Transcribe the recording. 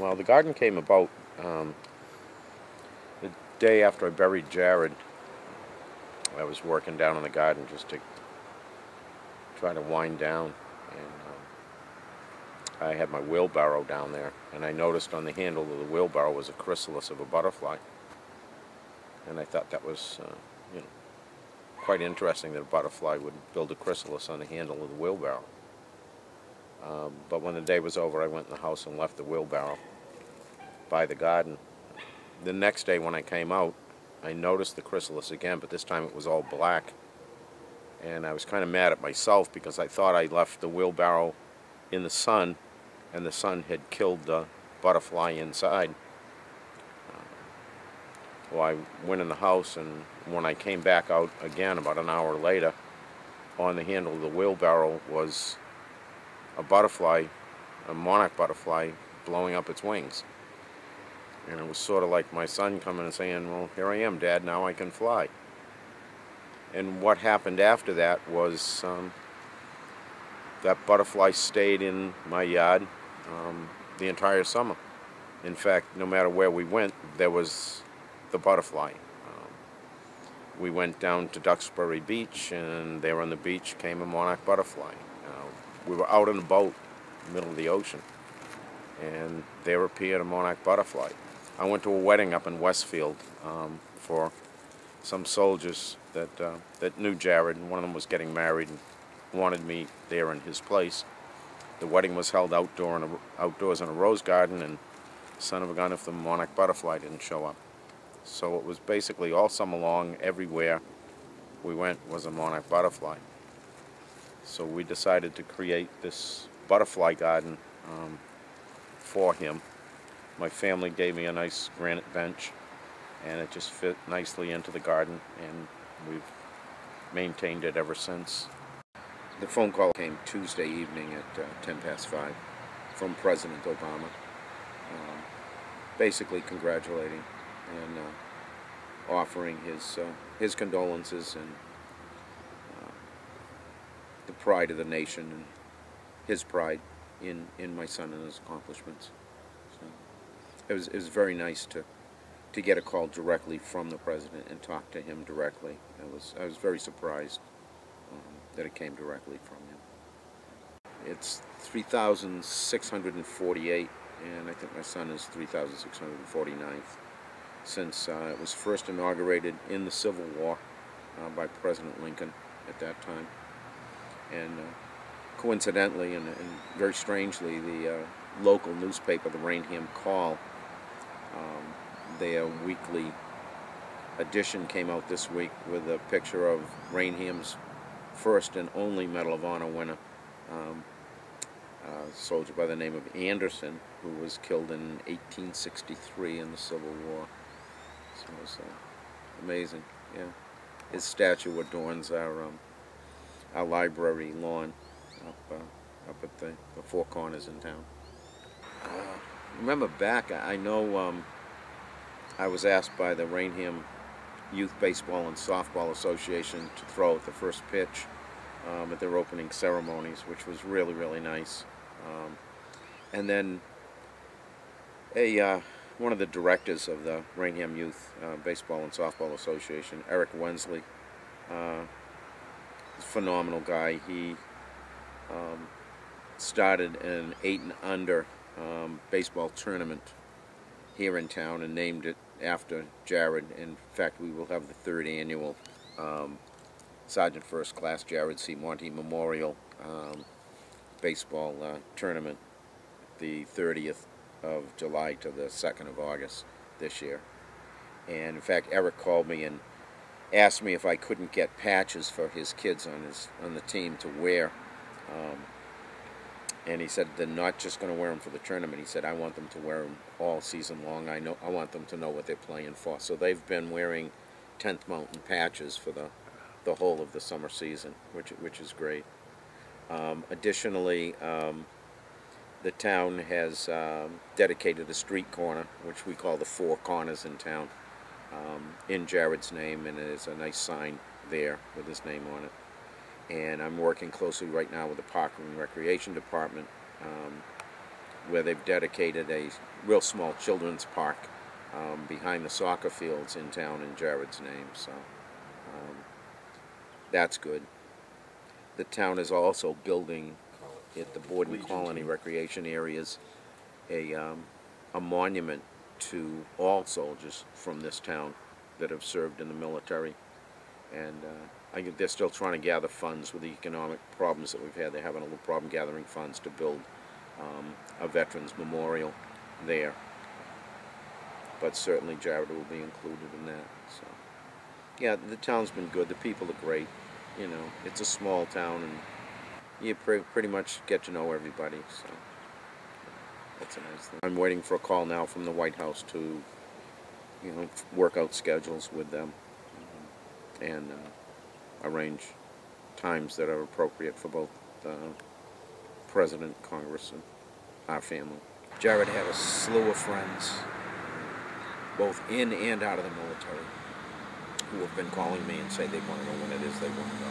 Well, the garden came about the day after I buried Jared. I was working down in the garden just to try to wind down, and I had my wheelbarrow down there, and I noticed on the handle of the wheelbarrow was a chrysalis of a butterfly, and I thought that was you know, quite interesting that a butterfly would build a chrysalis on the handle of the wheelbarrow. But when the day was over, I went in the house and left the wheelbarrow by the garden. The next day when I came out, I noticed the chrysalis again, but this time it was all black. And I was kind of mad at myself because I thought I left the wheelbarrow in the sun, and the sun had killed the butterfly inside. Well, I went in the house, and when I came back out again about an hour later, on the handle of the wheelbarrow was a butterfly, a monarch butterfly, blowing up its wings. And it was sort of like my son coming and saying, well, here I am, Dad, now I can fly. And what happened after that was that butterfly stayed in my yard the entire summer. In fact, no matter where we went, there was the butterfly. We went down to Duxbury Beach, and there on the beach came a monarch butterfly. We were out in a boat in the middle of the ocean, and there appeared a monarch butterfly. I went to a wedding up in Westfield for some soldiers that knew Jared, and one of them was getting married and wanted me there in his place. The wedding was held outdoors in a rose garden, and son of a gun if the monarch butterfly didn't show up. So it was basically all summer long, everywhere we went was a monarch butterfly. So we decided to create this butterfly garden for him. My family gave me a nice granite bench, and it just fit nicely into the garden, and we've maintained it ever since. The phone call came Tuesday evening at 5:10 from President Obama, basically congratulating and offering his condolences and the pride of the nation and his pride in my son and his accomplishments. So it was very nice to get a call directly from the president and talk to him directly. I was very surprised that it came directly from him. It's 3,648, and I think my son is 3,649th, since it was first inaugurated in the Civil War by President Lincoln at that time. And coincidentally and very strangely, the local newspaper, the Raynham Call, their weekly edition came out this week with a picture of Raynham's first and only Medal of Honor winner, a soldier by the name of Anderson, who was killed in 1863 in the Civil War. So it was amazing. Yeah, his statue adorns our library lawn up at the Four Corners in town. Remember back, I know I was asked by the Raynham Youth Baseball and Softball Association to throw at the first pitch at their opening ceremonies, which was really, really nice. And then one of the directors of the Raynham Youth Baseball and Softball Association, Eric Wensley, phenomenal guy. He started an 8 and under baseball tournament here in town and named it after Jared. In fact, we will have the 3rd annual Sergeant First Class Jared C. Monti Memorial baseball tournament, the 30th of July to the 2nd of August this year. And in fact, Eric called me and asked me if I couldn't get patches for his kids on the team to wear. And he said they're not just going to wear them for the tournament. He said, I want them to wear them all season long. I want them to know what they're playing for. So they've been wearing 10th Mountain patches for the whole of the summer season, which is great. Additionally, the town has dedicated a street corner, which we call the Four Corners in town, in Jared's name, and there's a nice sign there with his name on it. And I'm working closely right now with the Park and Recreation Department where they've dedicated a real small children's park behind the soccer fields in town in Jared's name. So that's good. The town is also building at the Borden Colony recreation areas a monument to all soldiers from this town that have served in the military. And I think they're still trying to gather funds with the economic problems that we've had. They're having a little problem gathering funds to build a veterans memorial there. But certainly Jared will be included in that. So yeah, the town's been good. The people are great. You know, it's a small town, and you pretty much get to know everybody. So that's a nice thing. I'm waiting for a call now from the White House to, you know, work out schedules with them and arrange times that are appropriate for both the President, Congress, and our family. Jared had a slew of friends, both in and out of the military, who have been calling me and say they want to know when it is they want to go.